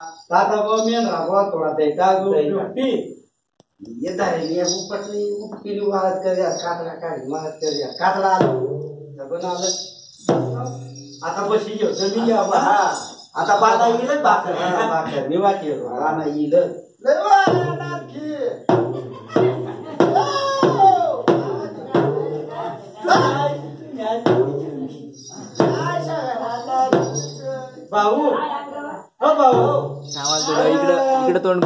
ताता को मेन राबो थोड़ा देता गुप्पी ये तारे ये ऊपर नहीं उपकी बात कर या काटला काढ मदत कर या काटला बना आता बशी घेऊ जमी घ्या बा आता बाना येईल भाकर निवाती बाना येईल लय वाला की भाऊ हो भाऊ सामान तुला इकडे तोंड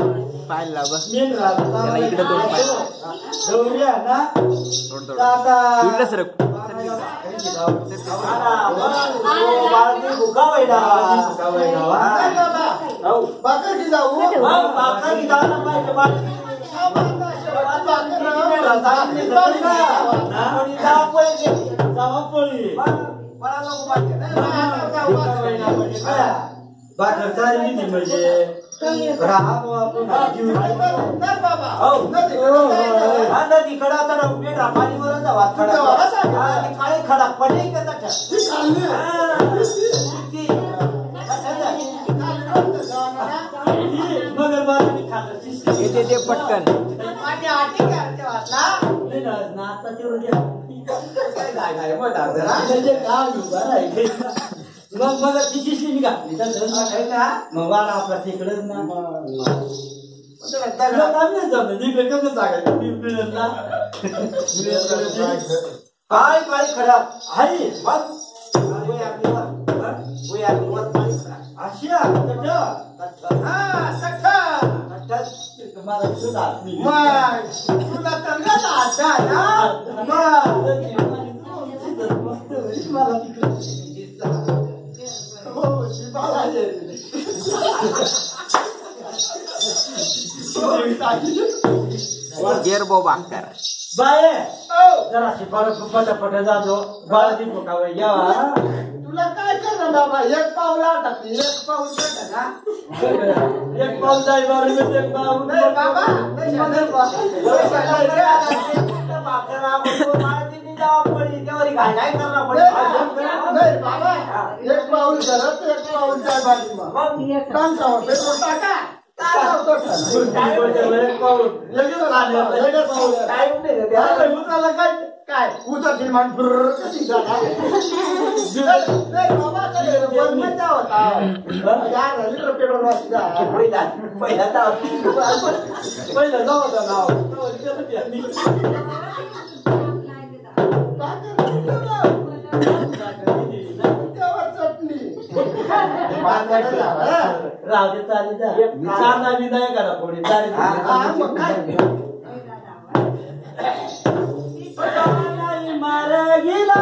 पाहायला बस त्याला इकडे तोंड जाऊया ना तोंड आता इकडे सरक बाकर चालली ती म्हणजे राहावं आपण नदी खडा तर बेटा पाणीवर जावा काळे खडा पडे मगर बाजूने खाल्लं येते ते पटकन आता तेवढं मग मग ती शिसली मी घातली मग वाडा आपला तिकडच ना इकडे कसं सांगायचं काय काय खडा आहे आशिया मला तुला गेर बाकर बाय जरा पटापट जातो बाळाची फुकावे घ्यावा तुला काय करणार बाबा एक पाऊला टाकली एक पाऊल एक पाऊल जाय बरं एक पाऊल बाबा एक पाऊल करत एक पाऊल जाय बाजू टाका काय उतरतील मान पहिला जाऊ नाव राव दे चालेल चांदा विदाय करा पुढे चालेल मारा गेला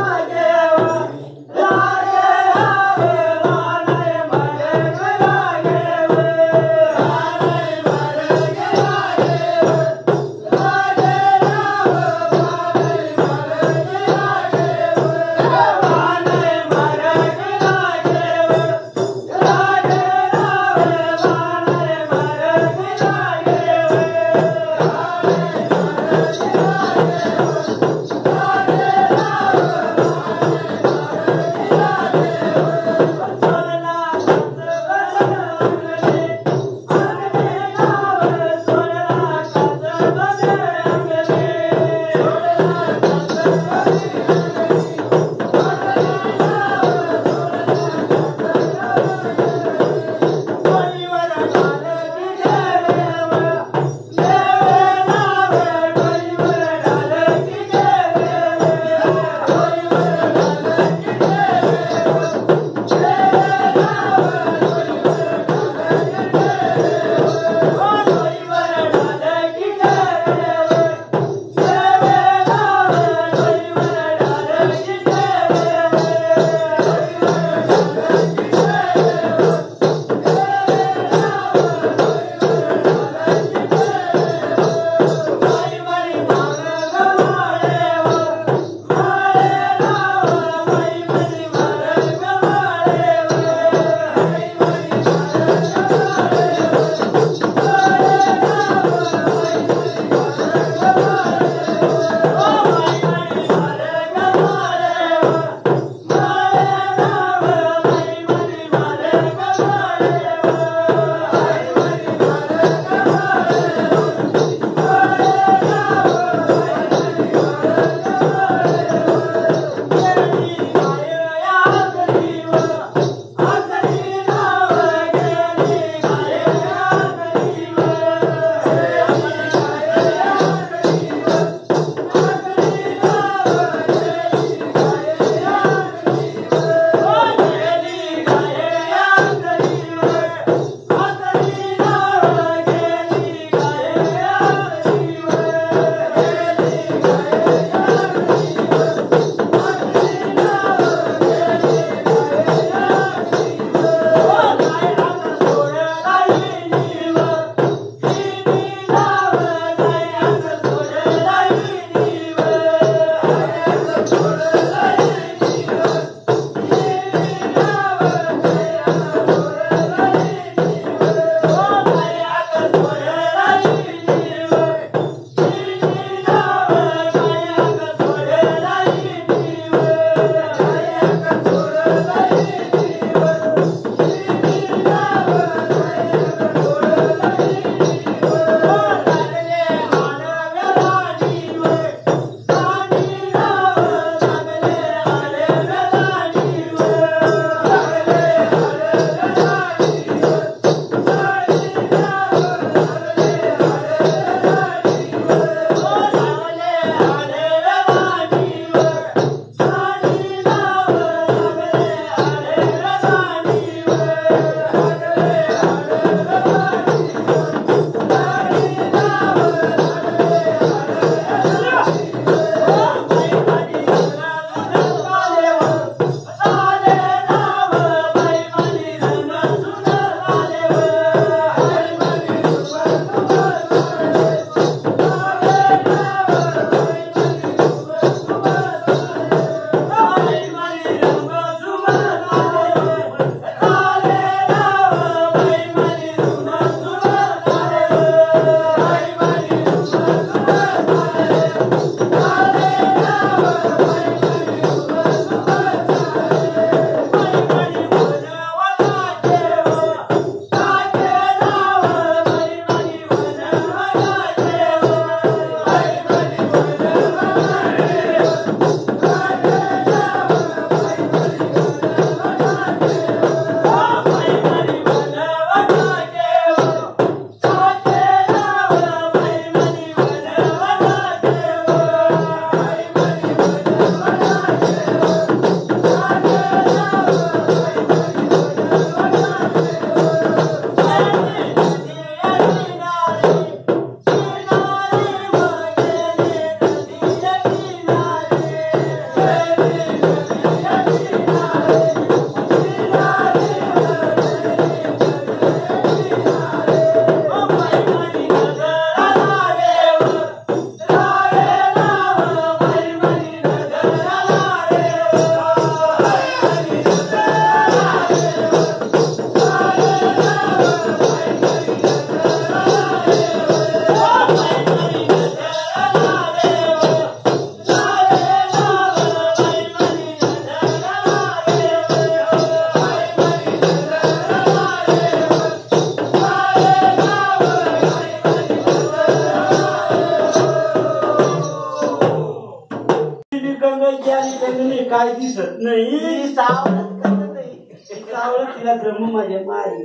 काय दिसत नाही सावळत करत नाही. सावळं तिला जमू माझ्या माई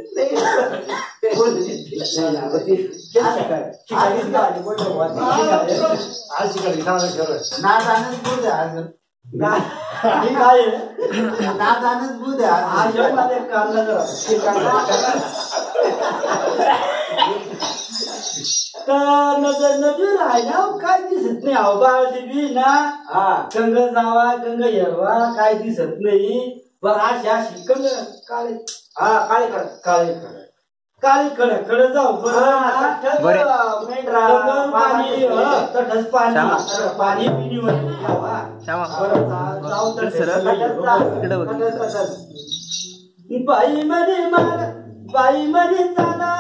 नादानच बुध आहे काय नादानच बुध आहे माझ्या काढला नजर नजर राहिला काय दिसत नाही अवबाळची बी ना कंग जावा कंग येवा काय दिसत नाही बरं अशी अशी कंग काळे काळे खड काळे खड काळी खड जाऊ बरं पाणी तटच पाणी पाणी पिणी बाई मध्ये मार बाई मध्ये चाला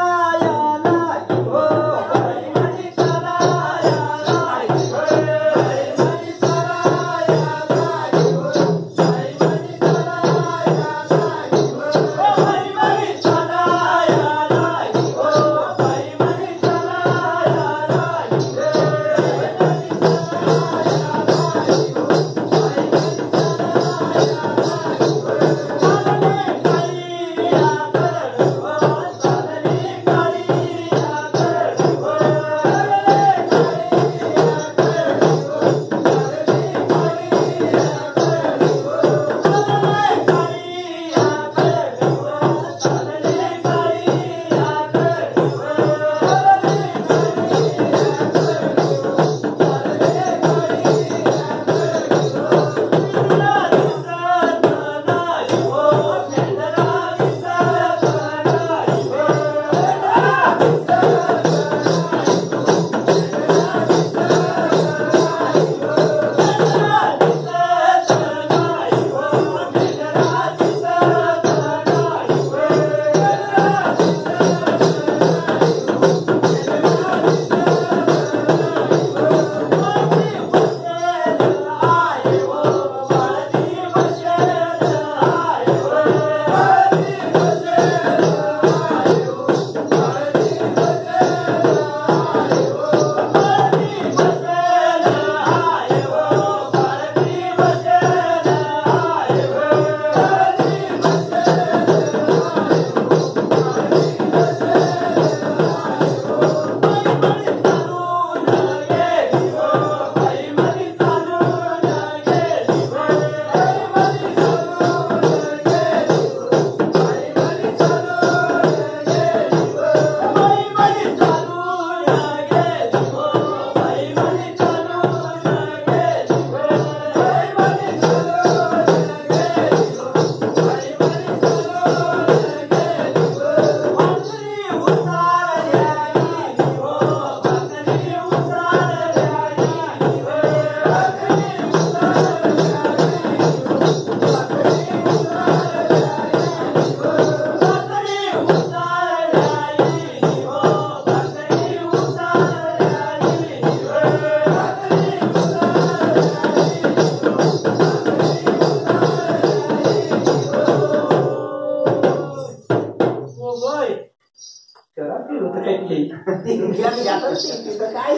काय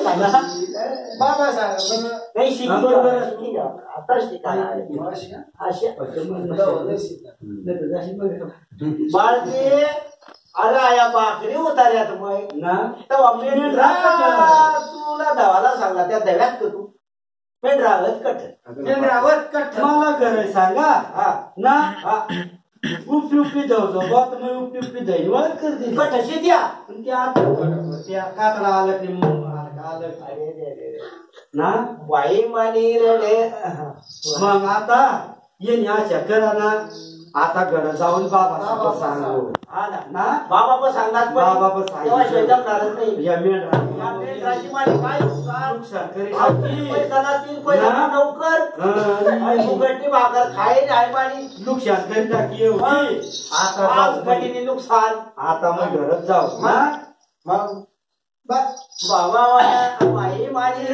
बाबा सांगा नाही शिकली बरोबर आता बाळते अरे या बाकरी उतार्यात मग ना तुला धावाला सांगा त्या धव्यात का तू पेंढरावत कट मला घर सांगा ना उपी उपी जाऊ बात मी उपी उपी दैवात करते कटाशी द्या त्या कातला आलं की ना वाई मानी रडे मग आता ये अशा करा ना आता घर जाऊन बाबा सांगू ना बाबा पण सांगणार बाबा पण सांगणार नाही या मेंढराची माझी काय लवकर भाकर खाई नाही पाणी नुकसान करी टाकी आता नुकसान आता मग घरात जाऊ मग बाबा बाई माझी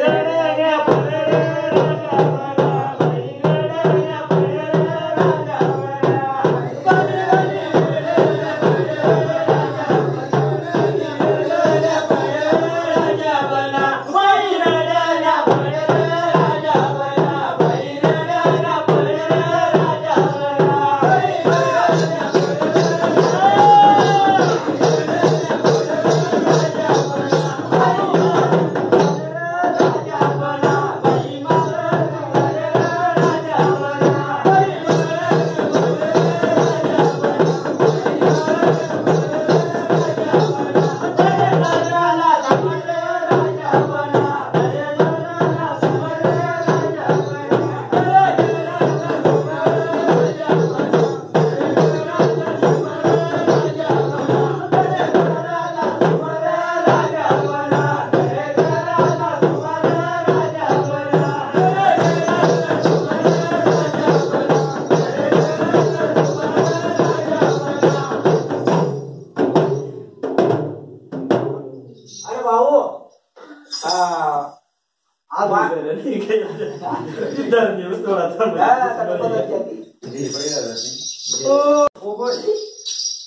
भाऊ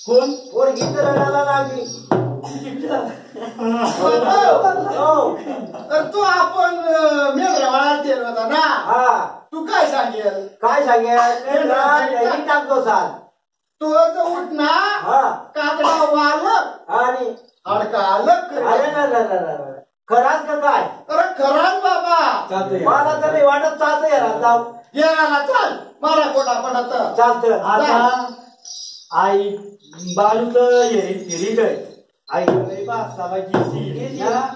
कोण पोरगी तर रडायला लागली तर तू आपण मेढ्यावाळात गेलो होता ना हा तू काय सांगेल काय सांगेल टाकतो साल तो उठ ना हा काकडा वालक आणि अडका आलक अरे ना खराच का काय अरे खराच बाबा मला तर नाही वाटत चालतं याला जाऊ येणार चाल मारा कोटा पडत चालतं आता आई बालूच फिरी काय आई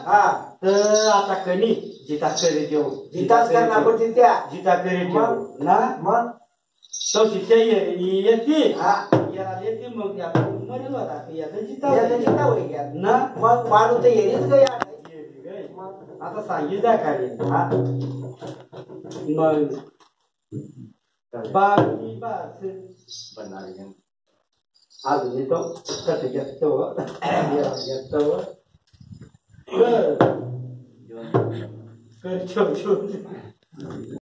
हा तर आता कणी जिता करे देऊ जिताच करणार पण त्या जिता करे मग ना मग तो शिट्या येते हा याला येते मग आता मरेल होता याचा जिता याचं जिता होईल यात. ना मग माणूस तर येईच गं यार. आता सांगितलं खाली हा मग बाकी बास अजून येतो कसं घेतो कर